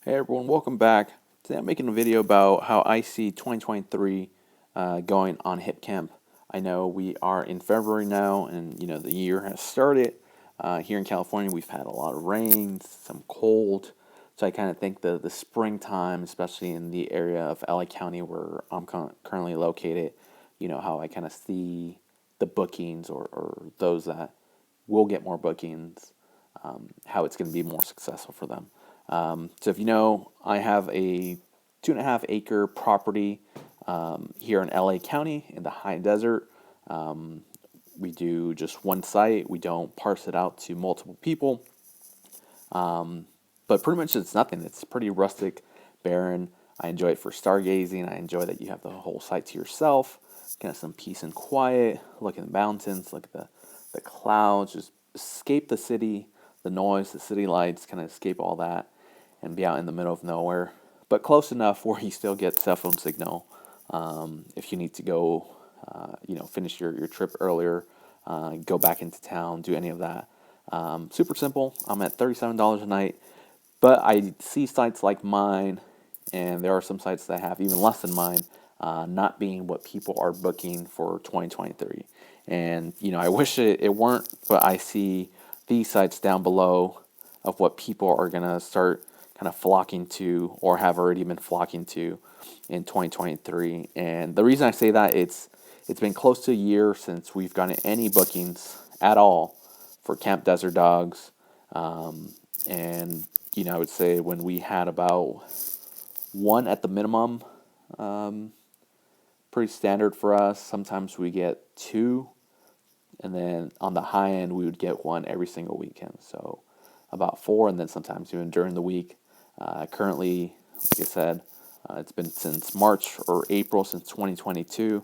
Hey everyone, welcome back. Today I'm making a video about how I see 2023 going on Hipcamp. I know we are in February now, and the year has started. Here in California, we've had a lot of rain, some cold, so I kind of think the springtime, especially in the area of LA County where I'm currently located, how I kind of see the bookings or those that will get more bookings, how it's going to be more successful for them. So if you know, I have a 2.5 acre property here in LA County in the high desert. We do just one site. We don't parse it out to multiple people. But pretty much it's nothing. It's pretty rustic, barren. I enjoy it for stargazing. I enjoy that you have the whole site to yourself. Kind of some peace and quiet. Look at the mountains. Look at the clouds. Just escape the city, the noise, the city lights. Kind of escape all that and be out in the middle of nowhere, but close enough where you still get cell phone signal. If you need to go, finish your trip earlier, go back into town, do any of that. Super simple. I'm at $37 a night, but I see sites like mine, and there are some sites that have even less than mine, not being what people are booking for 2023. And I wish it weren't, but I see these sites down below of what people are gonna start kind of flocking to or have already been flocking to in 2023. And the reason I say that, it's been close to a year since we've gotten any bookings at all for Camp Desert Dogs. And I would say when we had about one at the minimum, pretty standard for us. Sometimes we get two, and then on the high end we would get one every single weekend. So about four, and then sometimes even during the week. Currently, like I said, it's been since March or April since 2022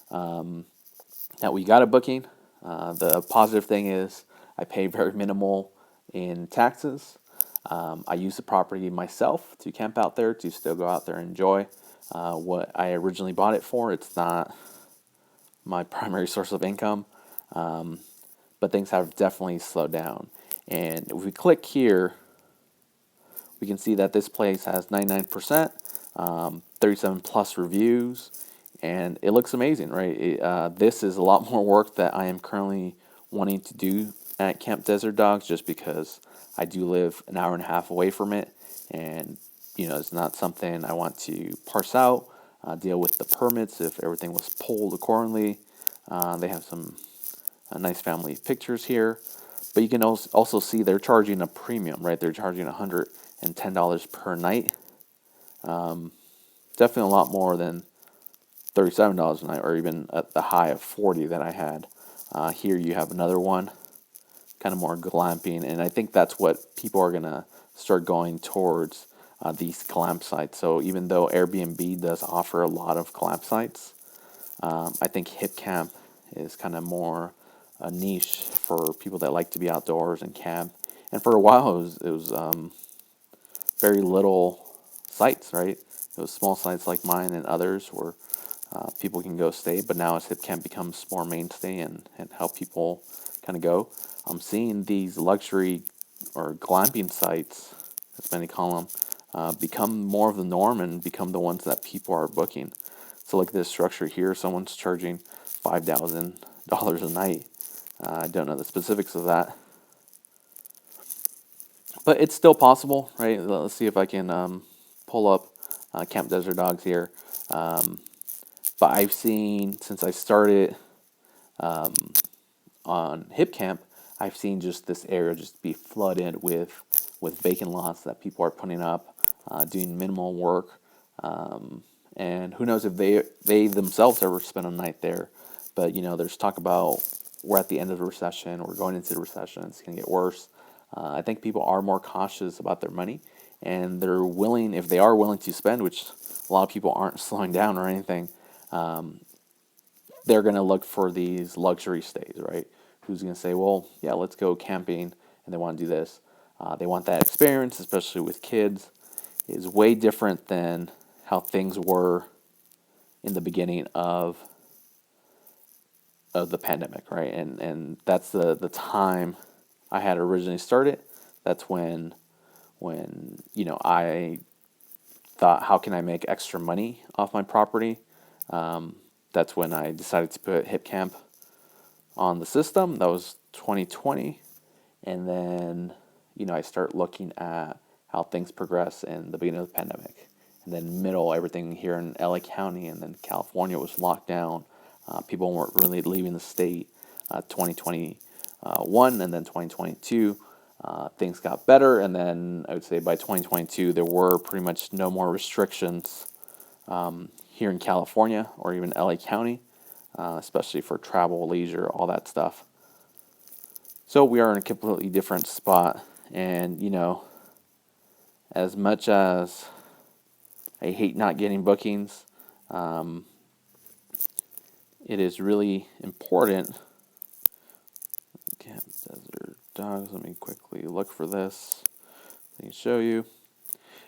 that we got a booking. The positive thing is I pay very minimal in taxes. I use the property myself to camp out there, to still go out there and enjoy what I originally bought it for. It's not my primary source of income, but things have definitely slowed down. And if we click here, we can see that this place has 99%, 37 plus reviews, and it looks amazing, right? This is a lot more work that I am currently wanting to do at Camp Desert Dogs, just because I do live an hour and a half away from it, and it's not something I want to parse out, deal with the permits if everything was pulled accordingly. They have some nice family pictures here, but you can also see they're charging a premium, right? They're charging $110 per night. Definitely a lot more than $37 a night, or even at the high of 40 that I had. Here you have another one, kind of more glamping, and I think that's what people are gonna start going towards, these glamp sites. So even though Airbnb does offer a lot of glamp sites, I think Hipcamp is kind of more a niche for people that like to be outdoors and camp. And for a while, it was very little sites, right? It was small sites like mine and others where people can go stay. But now as Hipcamp becomes more mainstay and help people kind of go, I'm seeing these luxury or glamping sites, as many call them, become more of the norm and become the ones that people are booking. So like this structure here, someone's charging $5,000 a night. I don't know the specifics of that, but it's still possible, right? Let's see if I can pull up Camp Desert Dogs here. But I've seen, since I started on Hipcamp, I've seen just this area just be flooded with vacant lots that people are putting up, doing minimal work, and who knows if they themselves ever spend a night there. But there's talk about we're at the end of the recession, we're going into the recession, it's going to get worse. I think people are more cautious about their money, and they're willing, if they are willing to spend, which a lot of people aren't slowing down or anything, they're going to look for these luxury stays, right? Who's going to say, well, yeah, let's go camping, and they want to do this. They want that experience, especially with kids, is way different than how things were in the beginning of the pandemic, right? And that's the time I had originally started. That's when when, I thought, how can I make extra money off my property? That's when I decided to put Hipcamp on the system. That was 2020. And then, I start looking at how things progress in the beginning of the pandemic. And then everything here in LA County, and then California was locked down. People weren't really leaving the state. 2021 and then 2022, things got better. And then I would say by 2022, there were pretty much no more restrictions here in California or even LA County, especially for travel, leisure, all that stuff. So we are in a completely different spot. And, as much as I hate not getting bookings, it is really important. Camp Desert Dogs. Let me quickly look for this. Let me show you.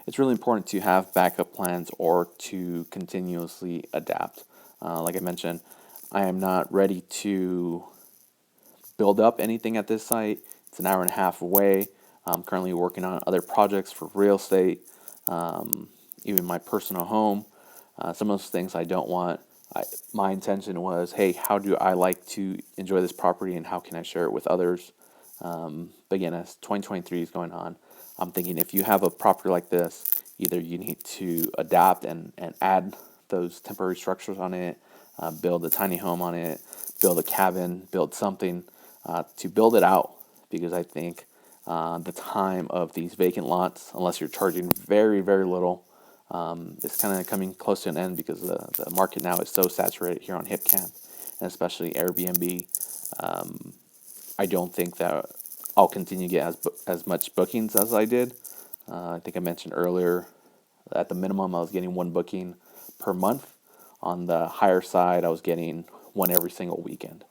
It's really important to have backup plans or to continuously adapt. Like I mentioned, I am not ready to build up anything at this site. It's an hour and a half away. I'm currently working on other projects for real estate, even my personal home. Some of those things I don't want. My intention was, hey, how do I like to enjoy this property and how can I share it with others? But again, as 2023 is going on, I'm thinking if you have a property like this, either you need to adapt and add those temporary structures on it, build a tiny home on it, build a cabin, build something to build it out. Because I think the time of these vacant lots, unless you're charging very, very little, it's kind of coming close to an end because the market now is so saturated here on Hipcamp, and especially Airbnb. I don't think that I'll continue to get as much bookings as I did. I think I mentioned earlier, at the minimum, I was getting one booking per month. On the higher side, I was getting one every single weekend.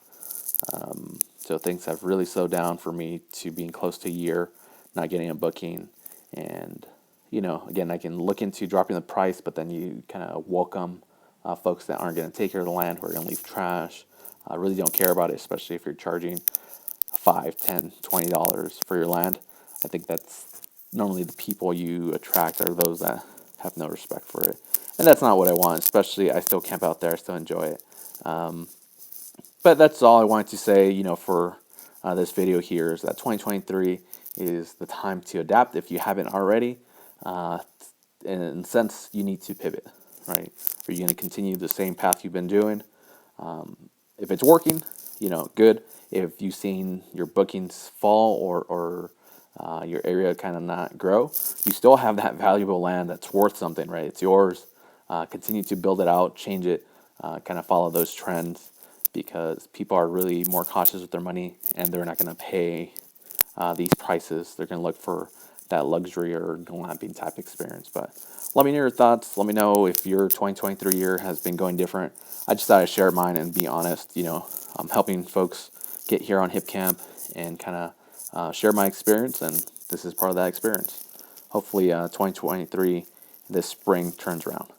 So things have really slowed down for me to being close to a year, not getting a booking. And, again, I can look into dropping the price, but then you kind of welcome folks that aren't going to take care of the land, who are going to leave trash. I really don't care about it, especially if you're charging $5, $10, $20 for your land. I think that's normally the people you attract are those that have no respect for it. And that's not what I want, especially I still camp out there, I still enjoy it. But that's all I wanted to say, for this video here, is that 2023 is the time to adapt if you haven't already. In a sense, you need to pivot, right? Are you going to continue the same path you've been doing? If it's working, good. If you've seen your bookings fall or your area kind of not grow, you still have that valuable land that's worth something, right? It's yours. Continue to build it out, change it, kind of follow those trends, because people are really more cautious with their money and they're not going to pay these prices. They're going to look for that luxury or glamping type experience. But let me know your thoughts. Let me know if your 2023 year has been going different. I just thought I'd share mine and be honest. I'm helping folks get here on Hipcamp and kind of share my experience, and this is part of that experience. Hopefully 2023, this spring, turns around.